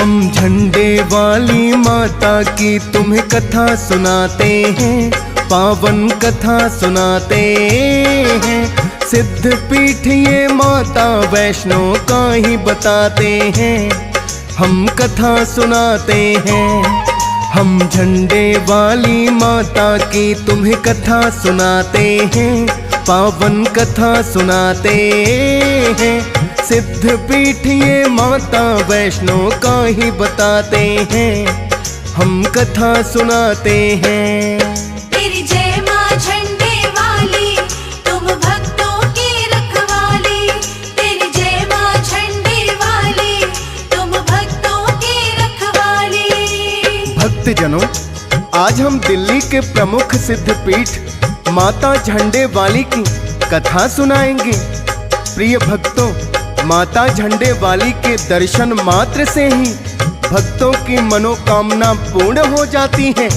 हम झंडे वाली माता की तुम्हें कथा सुनाते हैं, पावन कथा सुनाते हैं। सिद्ध पीठ ये माता वैष्णो का ही बताते हैं, हम कथा सुनाते हैं। हम झंडे वाली माता की तुम्हें कथा सुनाते हैं, पावन कथा सुनाते हैं। सिद्ध पीठ ये माता वैष्णो का ही बताते हैं, हम कथा सुनाते हैं। तेरी जय माँ झंडे वाली, तुम भक्तों की रखवाली। तेरी जय माँ झंडे वाली, तुम भक्तों की रखवाली। भक्तजनों, आज हम दिल्ली के प्रमुख सिद्ध पीठ माता झंडे वाली की कथा सुनाएंगे। प्रिय भक्तों, माता झंडे वाली के दर्शन मात्र से ही भक्तों की मनोकामना पूर्ण हो जाती है।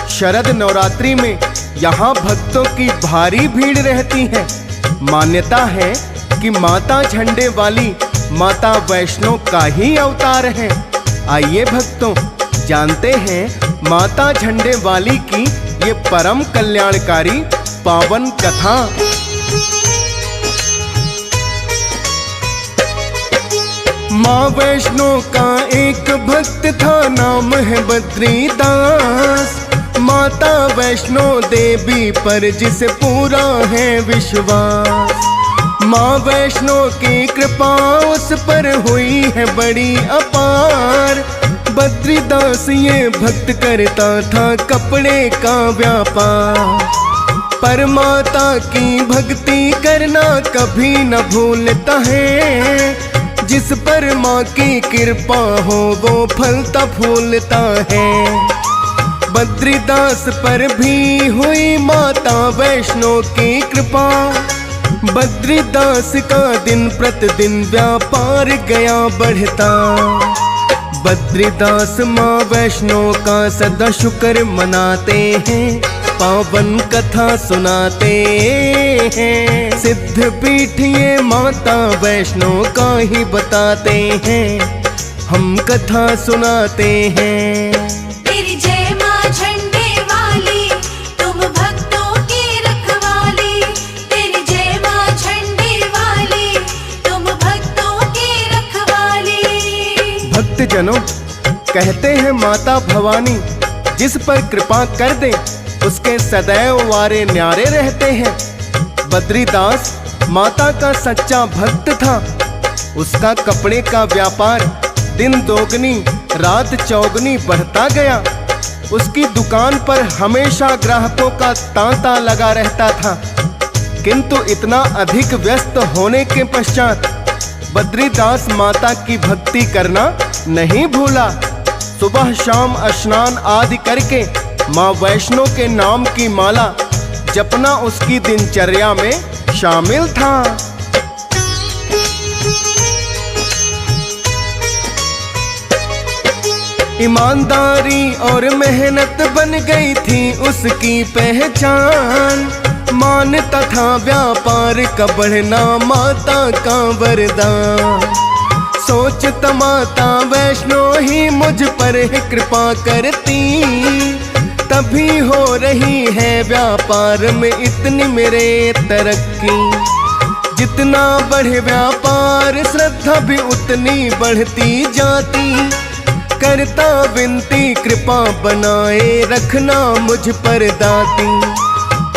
शरद नवरात्रि में यहाँ भक्तों की भारी भीड़ रहती है। मान्यता है कि माता झंडे वाली माता वैष्णो का ही अवतार है। आइए भक्तों, जानते हैं माता झंडे वाली की ये परम कल्याणकारी पावन कथा। माँ वैष्णो का एक भक्त था, नाम है बद्रीदास। माता वैष्णो देवी पर जिसे पूरा है विश्वास। माँ वैष्णो की कृपा उस पर हुई है बड़ी अपार। बद्रीदास ये भक्त करता था कपड़े का व्यापार, पर माता की भक्ति करना कभी न भूलता है। जिस पर माँ की कृपा हो वो फलता फूलता है। बद्रीदास पर भी हुई माता वैष्णो की कृपा। बद्रीदास का दिन प्रतिदिन व्यापार गया बढ़ता। बद्रीदास माँ वैष्णो का सदा शुक्र मनाते हैं, पावन कथा सुनाते हैं। सिद्ध पीठ ये माता वैष्णो का ही बताते हैं, हम कथा सुनाते हैं। तेरी जय माँ झंडे वाली, तुम भक्तों की रखवाली। तेरी जय माँ झंडे वाली, तुम भक्तों की रखवाली। भक्तजनों, कहते हैं माता भवानी जिस पर कृपा कर दे उसके सदैव वारे न्यारे रहते हैं। बद्रीदास माता का सच्चा भक्त था। उसका कपड़े का व्यापार दिन दोगुनी रात चौगुनी बढ़ता गया। उसकी दुकान पर हमेशा ग्राहकों का तांता लगा रहता था। किंतु इतना अधिक व्यस्त होने के पश्चात बद्रीदास माता की भक्ति करना नहीं भूला। सुबह शाम स्नान आदि करके माँ वैष्णो के नाम की माला जपना उसकी दिनचर्या में शामिल था। ईमानदारी और मेहनत बन गई थी उसकी पहचान। मान्यता था व्यापार का बढ़ना माता का वरदान। सोचता माता वैष्णो ही मुझ पर कृपा करती, तभी हो रही है व्यापार में इतनी मेरे तरक्की। जितना बढ़े व्यापार श्रद्धा भी उतनी बढ़ती जाती। करता विनती कृपा बनाए रखना मुझ पर दाती।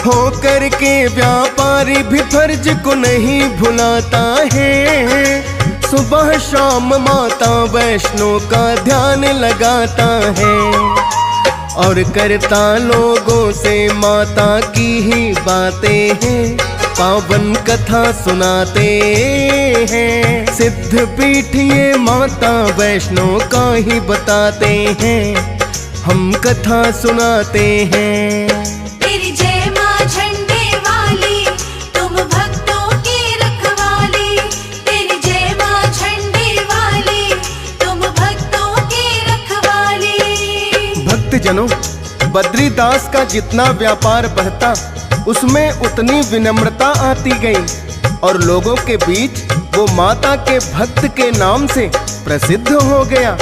हो करके व्यापारी भी फर्ज को नहीं भुलाता है। सुबह शाम माता वैष्णो का ध्यान लगाता है और करता लोगों से माता की ही बातें हैं, पावन कथा सुनाते हैं। सिद्ध पीठ ये माता वैष्णो का ही बताते हैं, हम कथा सुनाते हैं। तेरी जय माँ झंडे वाली, तुम भक्तों की रखवाली। तेरी जय माँ झंडे वाली, तुम भक्तों की रखवाली। भक्तजनों, बद्रीदास का जितना व्यापार बढ़ता उसमें उतनी विनम्रता आती गई और लोगों के बीच वो माता के भक्त के नाम से प्रसिद्ध हो गया।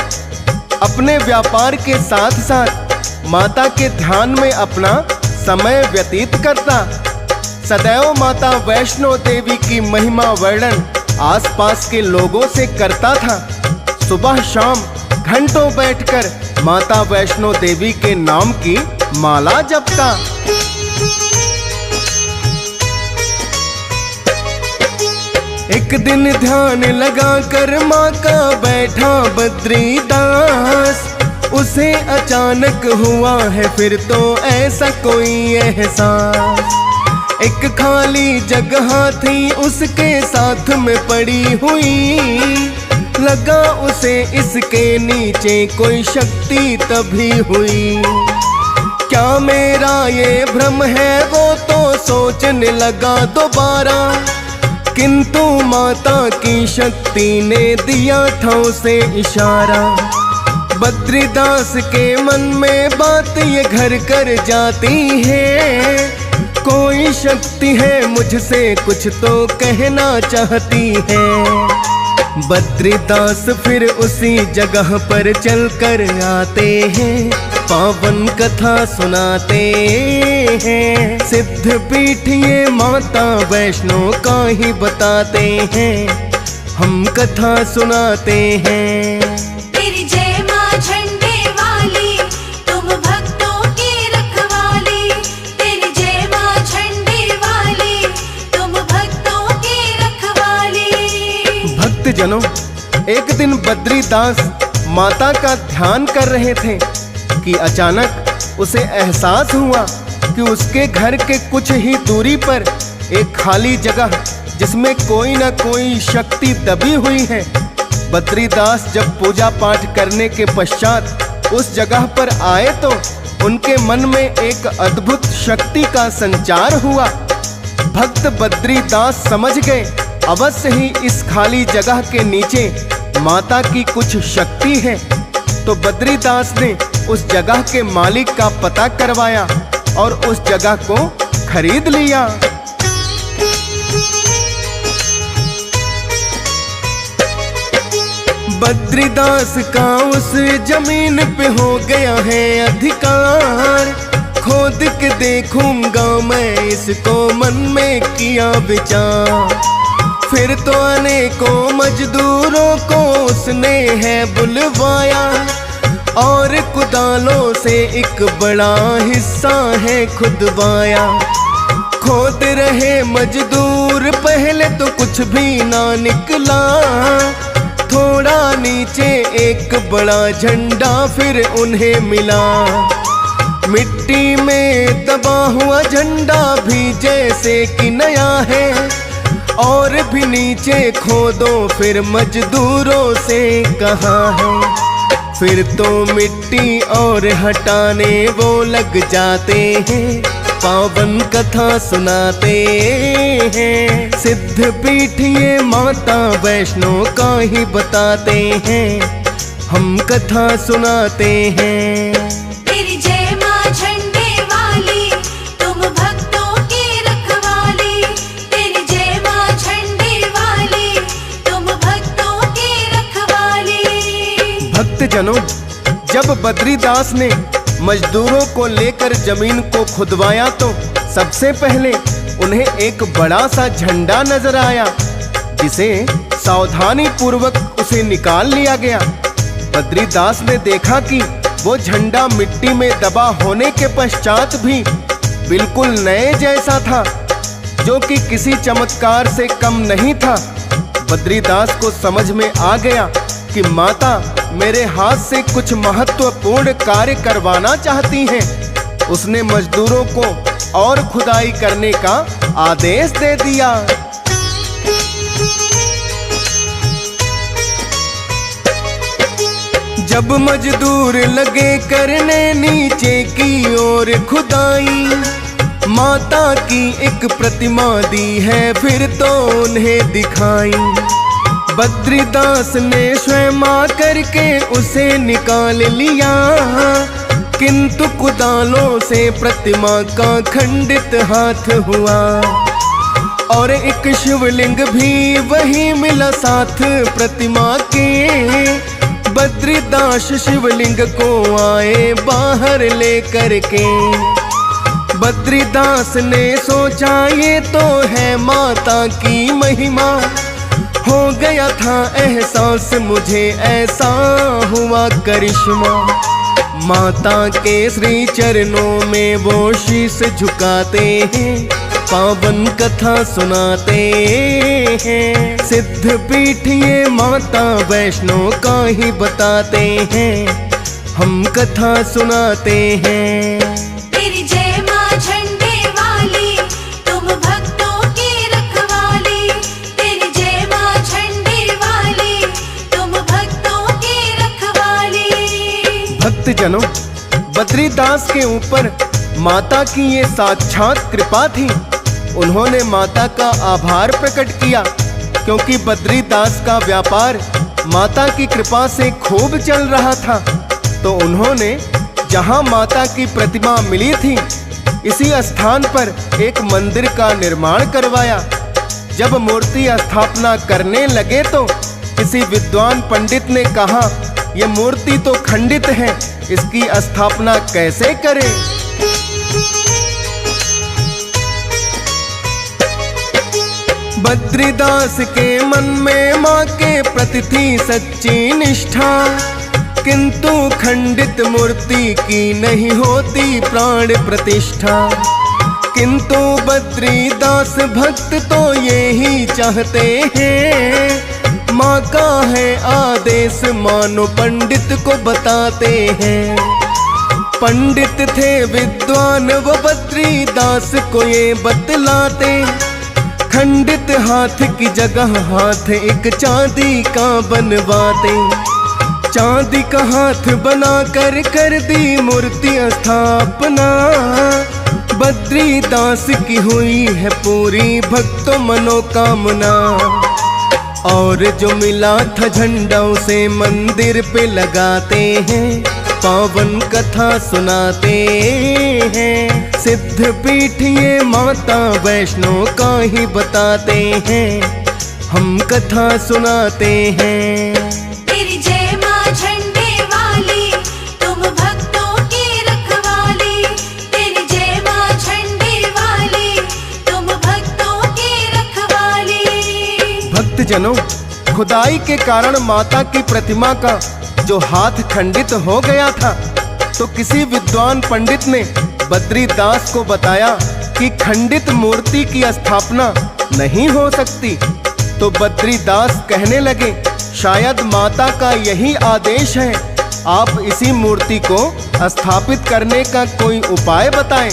अपने व्यापार के साथ साथ माता के ध्यान में अपना समय व्यतीत करता। सदैव माता वैष्णो देवी की महिमा वर्णन आसपास के लोगों से करता था। सुबह शाम घंटों बैठकर माता वैष्णो देवी के नाम की माला जपता। एक दिन ध्यान लगाकर माँ का बैठा बद्रीदास, उसे अचानक हुआ है फिर तो ऐसा कोई एहसास। एक खाली जगह थी उसके साथ में पड़ी हुई, लगा उसे इसके नीचे कोई शक्ति तभी हुई। क्या मेरा ये भ्रम है, वो तो सोचने लगा दोबारा, किंतु माता की शक्ति ने दिया था उसे इशारा। बद्रीदास के मन में बात ये घर कर जाती है, कोई शक्ति है मुझसे कुछ तो कहना चाहती है। बद्रीदास फिर उसी जगह पर चलकर आते हैं, पावन कथा सुनाते हैं। सिद्ध पीठ ये माता वैष्णो का ही बताते हैं, हम कथा सुनाते हैं। तेरी जय माँ झंडे वाली, तुम भक्तों की रखवाली। तेरी जय माँ झंडे वाली, तुम भक्तों की रखवाली। भक्तजनों, एक दिन बद्रीदास माता का ध्यान कर रहे थे कि अचानक उसे एहसास हुआ कि उसके घर के कुछ ही दूरी पर एक खाली जगह जिसमें कोई न कोई शक्ति दबी हुई है। बद्रीदास जब पूजा पाठ करने के पश्चात उस जगह पर आए तो उनके मन में एक अद्भुत शक्ति का संचार हुआ। भक्त बद्रीदास समझ गए अवश्य ही इस खाली जगह के नीचे माता की कुछ शक्ति है। तो बद्रीदास ने उस जगह के मालिक का पता करवाया और उस जगह को खरीद लिया। बद्रीदास का उस जमीन पे हो गया है अधिकार, खोद के देखूंगा मैं इसको, मन में किया विचार। फिर तो अनेकों मजदूरों को उसने है बुलवाया, और कुदालों से एक बड़ा हिस्सा है खुदवाया। खोद रहे मजदूर, पहले तो कुछ भी ना निकला, थोड़ा नीचे एक बड़ा झंडा फिर उन्हें मिला। मिट्टी में दबा हुआ झंडा भी जैसे कि नया है, और भी नीचे खोदो फिर मजदूरों से कहा है। फिर तो मिट्टी और हटाने वो लग जाते हैं, पावन कथा सुनाते हैं। सिद्ध पीठ ये माता वैष्णो का ही बताते हैं, हम कथा सुनाते हैं। तेरी जय माँ झंडे वाली, तुम भक्तों की रखवाली। तेरी जय माँ झंडे वाली, तुम भक्तों की रखवाली। भक्तजनों, जब बद्रीदास ने मजदूरों को लेकर जमीन को खुदवाया तो सबसे पहले उन्हें एक बड़ा सा झंडा नजर आया, जिसे सावधानी पूर्वक उसे निकाल लिया गया। बद्रीदास ने देखा कि वो झंडा मिट्टी में दबा होने के पश्चात भी बिल्कुल नए जैसा था, जो कि किसी चमत्कार से कम नहीं था। बद्रीदास को समझ में आ गया कि माता मेरे हाथ से कुछ महत्वपूर्ण कार्य करवाना चाहती हैं। उसने मजदूरों को और खुदाई करने का आदेश दे दिया। जब मजदूर लगे करने नीचे की ओर खुदाई, माता की एक प्रतिमा दी है फिर तो उन्हें दिखाई। बद्रीदास ने स्वयं करके उसे निकाल लिया, किंतु कुदालों से प्रतिमा का खंडित हाथ हुआ, और एक शिवलिंग भी वही मिला साथ प्रतिमा के। बद्रीदास शिवलिंग को आए बाहर लेकर के। बद्रीदास ने सोचा ये तो है माता की महिमा। हो गया था एहसास मुझे ऐसा हुआ करिश्मा। माता के श्री चरणों में वो शीश झुकाते हैं, पावन कथा सुनाते हैं। सिद्ध पीठ ये माता वैष्णो का ही बताते हैं, हम कथा सुनाते हैं। तेरी जय माँ झंडे वाली, तुम भक्तों की रखवाली। तेरी जय माँ झंडे वाली, तुम भक्तों की रखवाली। भक्तजनों, बद्रीदास के ऊपर माता की ये साक्षात कृपा थी। उन्होंने माता का आभार प्रकट किया, क्योंकि बद्रीदास का व्यापार माता की कृपा से खूब चल रहा था। तो उन्होंने जहां माता की प्रतिमा मिली थी, इसी स्थान पर एक मंदिर का निर्माण करवाया। जब मूर्ति स्थापना करने लगे तो किसी विद्वान पंडित ने कहा, यह मूर्ति तो खंडित है, इसकी स्थापना कैसे करें? बद्रीदास के मन में माँ के प्रति थी सच्ची निष्ठा, किंतु खंडित मूर्ति की नहीं होती प्राण प्रतिष्ठा। किंतु बद्रीदास भक्त तो यही चाहते हैं, माँ का है आदेश मानो पंडित को बताते हैं। पंडित थे विद्वान वो बद्रीदास को ये बतलाते, खंडित हाथ की जगह हाथ एक चांदी का बनवाते। चांदी का हाथ बनाकर कर दी मूर्ति स्थापना। बद्रीदास की हुई है पूरी भक्तों मनोकामना। और जो मिला था झंडा उसे मंदिर पे लगाते हैं, पावन कथा सुनाते हैं। सिद्ध पीठ ये माता वैष्णो का ही बताते हैं, हम कथा सुनाते हैं। तेरी जय माँ झंडे वाली, तुम भक्तों की रखवाली। तेरी जय माँ झंडे वाली, तुम भक्तों की रखवाली। भक्तजनों, खुदाई के कारण माता की प्रतिमा का जो हाथ खंडित हो गया था, तो किसी विद्वान पंडित ने बद्रीदास को बताया कि खंडित मूर्ति की स्थापना नहीं हो सकती। तो बद्रीदास कहने लगे, शायद माता का यही आदेश है, आप इसी मूर्ति को स्थापित करने का कोई उपाय बताएं।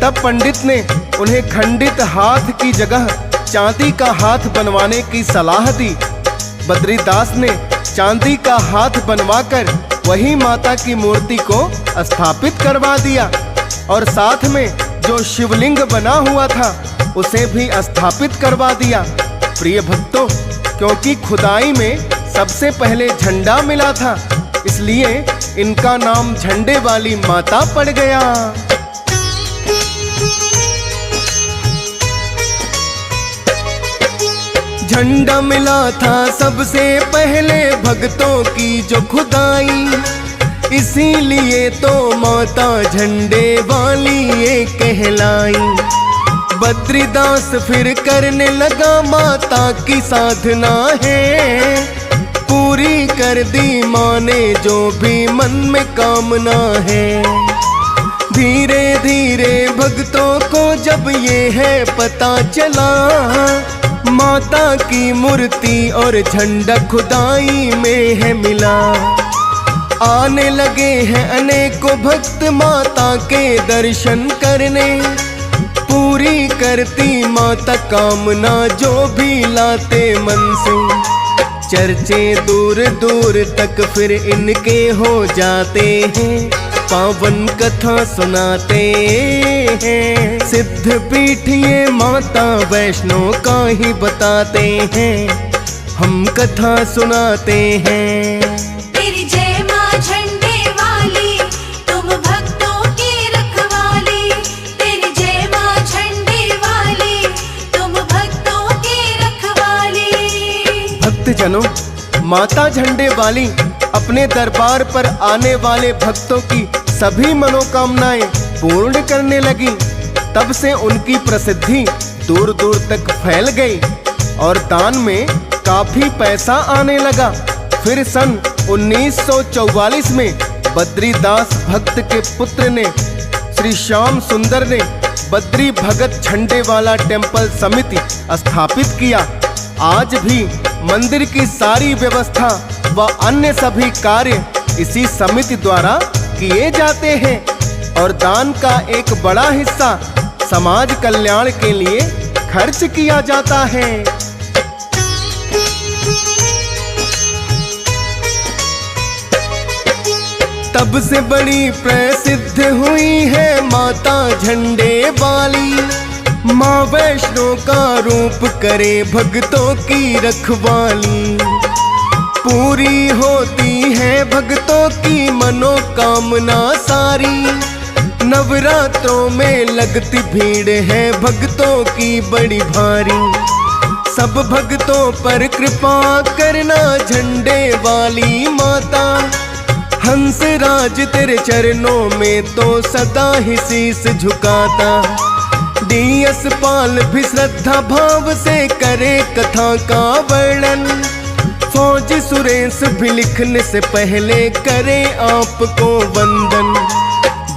तब पंडित ने उन्हें खंडित हाथ की जगह चांदी का हाथ बनवाने की सलाह दी। बद्रीदास ने चांदी का हाथ बनवाकर वही माता की मूर्ति को स्थापित करवा दिया, और साथ में जो शिवलिंग बना हुआ था उसे भी स्थापित करवा दिया। प्रिय भक्तों, क्योंकि खुदाई में सबसे पहले झंडा मिला था, इसलिए इनका नाम झंडे वाली माता पड़ गया। झंडा मिला था सबसे पहले भक्तों की जो खुदाई, इसीलिए तो माता झंडे वाली ये कहलाई। बद्रीदास फिर करने लगा माता की साधना है, पूरी कर दी माँ ने जो भी मन में कामना है। धीरे धीरे भक्तों को जब ये है पता चला, माता की मूर्ति और झंडा खुदाई में है मिला। आने लगे हैं अनेकों भक्त माता के दर्शन करने, पूरी करती माता कामना जो भी लाते मन से। चर्चे दूर दूर तक फिर इनके हो जाते हैं, पावन कथा सुनाते हैं। सिद्ध पीठ ये माता वैष्णो का ही बताते हैं, हम कथा सुनाते हैं। तेरी जय माँ झंडे वाली, तुम भक्तों की रखवाली। तेरी जय माँ झंडे वाली, तुम भक्तों की रखवाली। भक्तजनों, माता झंडे वाली अपने दरबार पर आने वाले भक्तों की सभी मनोकामनाएं पूर्ण करने लगी। तब से उनकी प्रसिद्धि दूर दूर तक फैल गई और दान में काफी पैसा आने लगा। फिर सन 1944 में बद्रीदास भक्त के पुत्र ने श्री श्याम सुंदर ने बद्री भगत झंडेवाला टेम्पल समिति स्थापित किया। आज भी मंदिर की सारी व्यवस्था व अन्य सभी कार्य इसी समिति द्वारा किए जाते हैं और दान का एक बड़ा हिस्सा समाज कल्याण के लिए खर्च किया जाता है। तब से बड़ी प्रसिद्ध हुई है माता झंडे वाली। माँ वैष्णो का रूप करे भक्तों की रखवाली। पूरी होती है भक्तों की मनोकामना सारी। नवरात्रों में लगती भीड़ है भक्तों की बड़ी भारी। सब भक्तों पर कृपा करना झंडे वाली माता। हंसराज तेरे चरणों में तो सदा ही शीस झुकाता। DS पाल भी श्रद्धा भाव से करे कथा का वर्णन। फौज सुरेश भी लिखने से पहले करे आपको वंदन।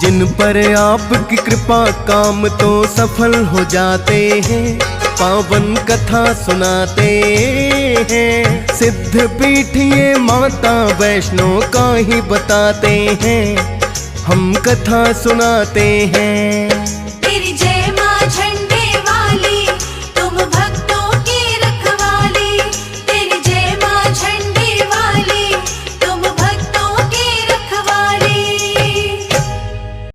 जिन पर आपकी कृपा काम तो सफल हो जाते हैं। पावन कथा सुनाते हैं। सिद्ध पीठ ये माता वैष्णो का ही बताते हैं। हम कथा सुनाते हैं।